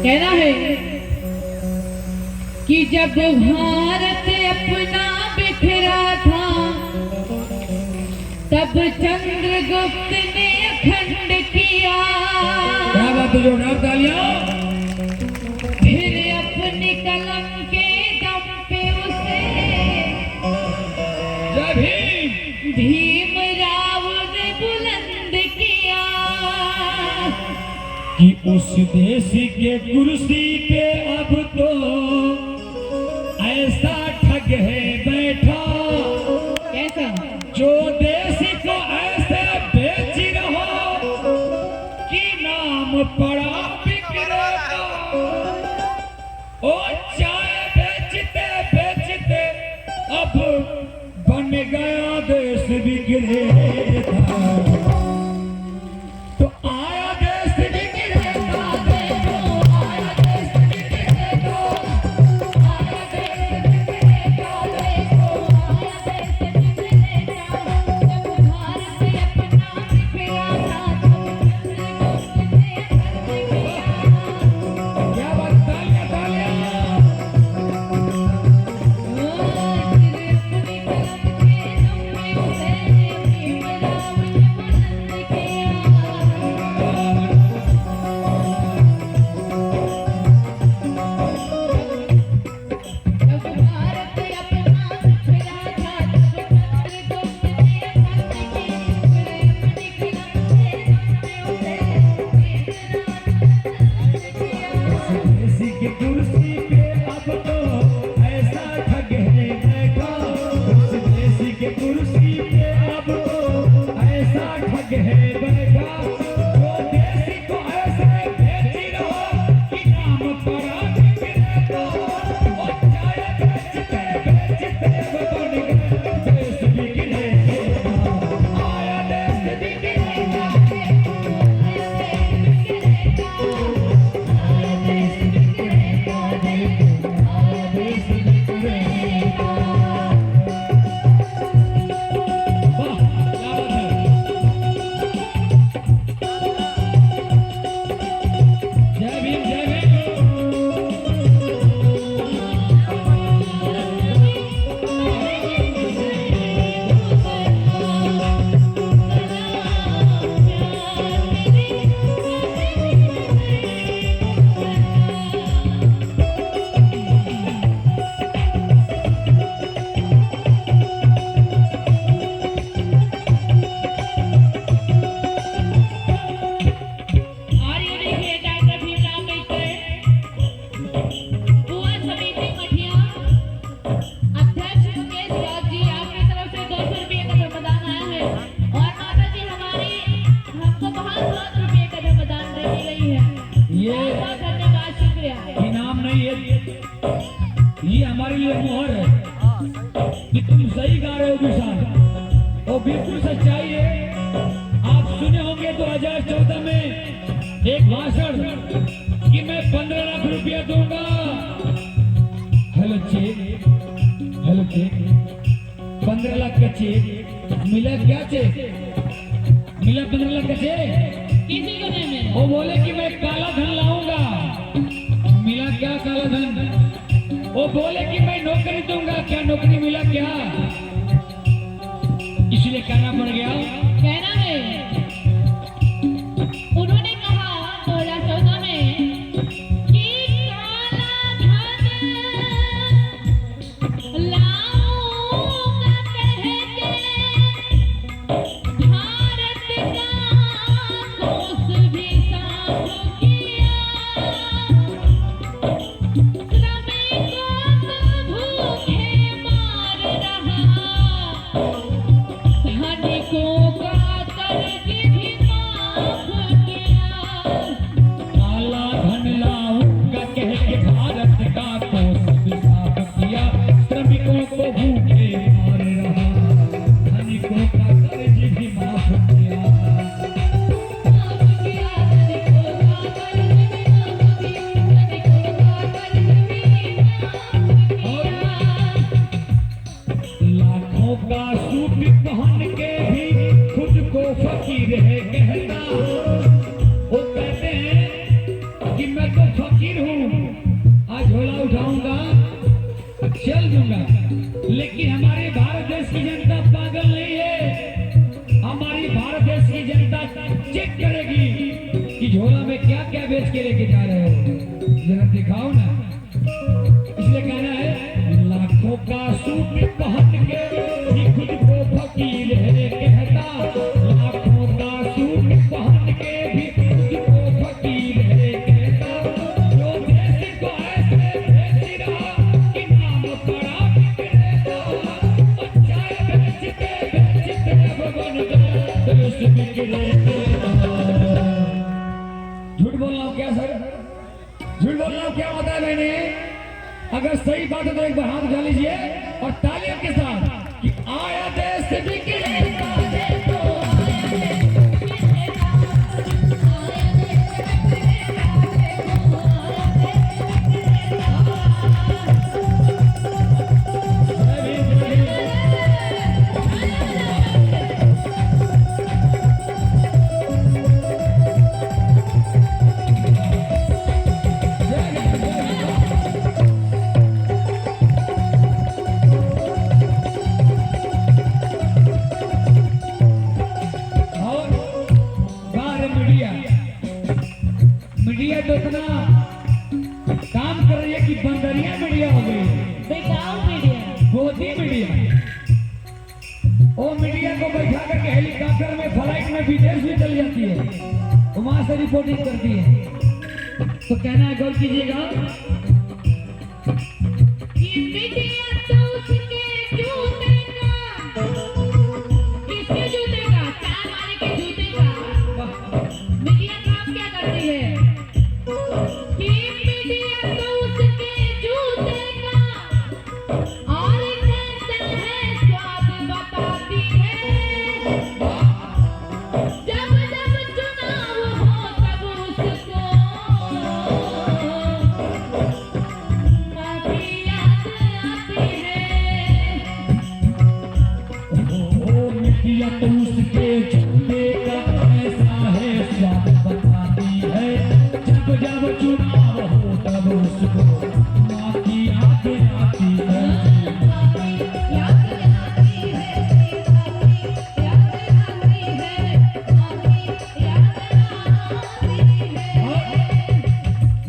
कहना है कि जब भारत अपना बिखरा था तब चंद्रगुप्त ने अखंड किया। क्या बात है, जोरदार तालियां। फिर अपनी कलम के दम पे उसे भीमराव ने बुलंद किया कि उस देश के कुर्सी पे अब तो ऐसा ठग है बैठा, कैसा जो देश को ऐसे बेच रहा कि नाम पड़ा बिक्रेता। ओ चाय बेचते बेचते अब बन गया देश विक्रेता। तो आया देश विक्रेता, देखो आया देश विक्रेता, आया देश विक्रेता, देखो आया देश विक्रेता। जब भारत अपना बिखरा था तब चंद्रगुप्त ने अखंड किया। क्या बात, तालियां तालियां। ये हमारे लिए मोहर है कि तुम सही गा रहे हो विशाल, और बिल्कुल सच्चाई है। आप सुने होंगे 2014 में एक भाषण कि मैं 15 लाख रुपया दूंगा। Hello check, hello check, 15 lakh का चेक मिला। क्या चेक मिला? 15 लाख का चेक किसी को नहीं मिला। वो बोले कि मैं काला धन लाऊंगा। मिला क्या काला धन? वो बोले कि मैं नौकरी दूंगा। क्या नौकरी मिला? क्या? इसलिए कहना पड़ गया। कहना है उन्होंने कहा 2014 में कि काला धन लाऊंगा कह के भारत का कोस भी साफ किया। श्रमिकों को मैं तो फकीर हूँ, आज झोला उठाऊंगा चल दूंगा, लेकिन हमारे भारत देश की जनता पागल नहीं है। हमारी भारत देश की जनता चेक करेगी कि झोला में क्या क्या बेच के लेके जा रहे हो, जरा दिखाओ ना। इसलिए कहना है लाखों का सूट पहन के ये खुद को फकीर है कहता, लाखों का सूट पहन के भी खुद को फकीर है कहता, जो देश को ऐसे बेच रहा कि नाम बड़ा बिक रहता, अच्छा बेचते भगवान का देश बिक रहता। झूठ बोल रहा हूँ क्या सर? झूठ बोल रहा हूँ क्या होता है मैंने? अगर सही बात है तो एक बार हाथ उठा लीजिए और तालियों के साथ कि आया देश बिगड़े मीडिया तो इतना काम कर रही है कि बंदरिया मीडिया हो गई, बेकार मीडिया, गोदी मीडिया। वो मीडिया को बैठा करके हेलीकॉप्टर में फ्लाइट में विदेश भी चली जाती है, वहां से रिपोर्टिंग करती है। तो कहना है गौर कीजिएगा, ये मीडिया तो उसके जूते का, किसके जूते का? चाय वाले के जूते का। मीडिया काम क्या करती है कि मीडिया तो उसके जूते का, और कैसा है स्वाद बताती है। जब जब चुनाव हो तब उसको काफी याद आती है। ओ मीडिया तो उसके झूठे का ऐसा है स्वाद बताती है, जब जब चुनाव हो तब उसको माँ की याद आती है।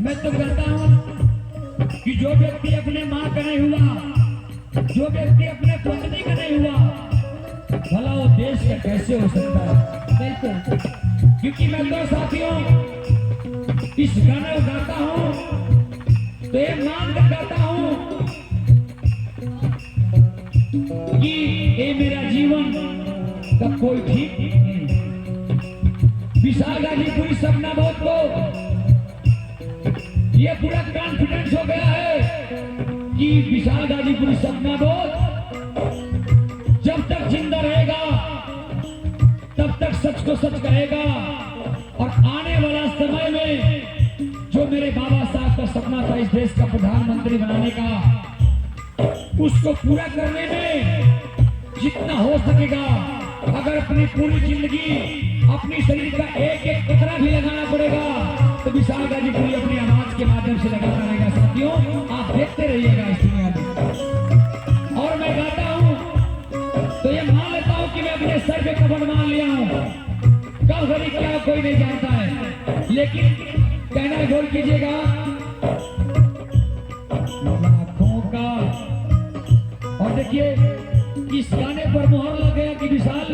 मैं तो कहता हूँ कि जो व्यक्ति अपने माँ का नहीं हुआ, जो व्यक्ति अपने पत्नी का नहीं हुआ, भला वो देश का कैसे हो सकता है? बिल्कुल। क्योंकि मैं तो साथियों इस गाने को गाता हूँ तो ये मान कर गाता हूँ कि ये मेरा जीवन का कोई ठीक नहीं। विशाल गाजीपुरी सपना बहुत को ये पूरा कॉन्फिडेंस हो गया है कि विशाल गाजीपुरी सपना बहुत जब तक जिंदा रहेगा तब तक सच को सच कहेगा, और आने वाला समय में जो मेरे बाबा साहब का सपना था इस देश का प्रधानमंत्री बनाने का, उसको पूरा करने में जितना हो सकेगा, अगर अपनी पूरी जिंदगी अपनी शरीर का एक एक कतरा भी लगाना पड़ेगा तो विशाल गाजीपुरी अपनी आवाज के माध्यम से लगाता रहेगा। साथियों आप देखते रहिएगा इस दुनिया में। और मैं गाता हूँ तो ये मान लेता हूँ कि मैं अपने सर पे कफन मान लिया हूँ, कब घड़ी क्या कोई नहीं जानता है, लेकिन कहना गौर कीजिएगा लाखों का। और देखिए इस गाने पर मोहर लग गया कि विशाल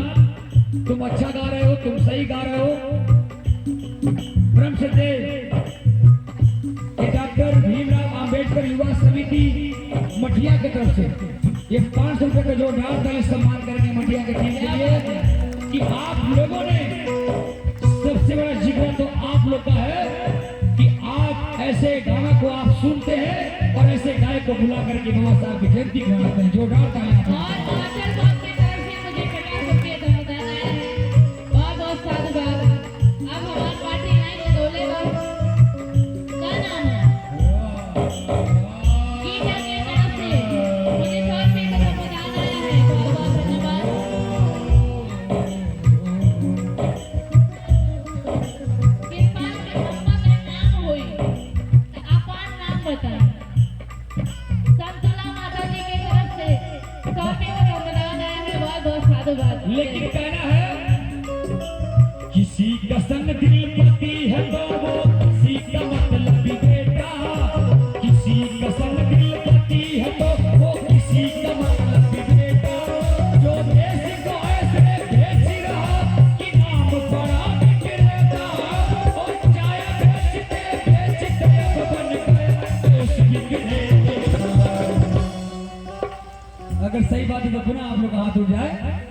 तुम अच्छा गा रहे हो, तुम सही गा रहे हो। ब्रह्म सत्य डॉक्टर भीमराव अंबेडकर युवा समिति मठिया की तरफ से ये 500 रुपए का जो डाल का सम्मान करेंगे मठिया के टीम के लिए कि आप लोगों ने सबसे बड़ा जिक्र तो आप लोग का है कि आप ऐसे गाना को आप सुनते हैं और ऐसे गायक को बुला करके बाबा साहब की जयंती मनाते हैं। जो डाल का अगर सही बात है तो पुनः आप लोग का हाथ उठ जाए।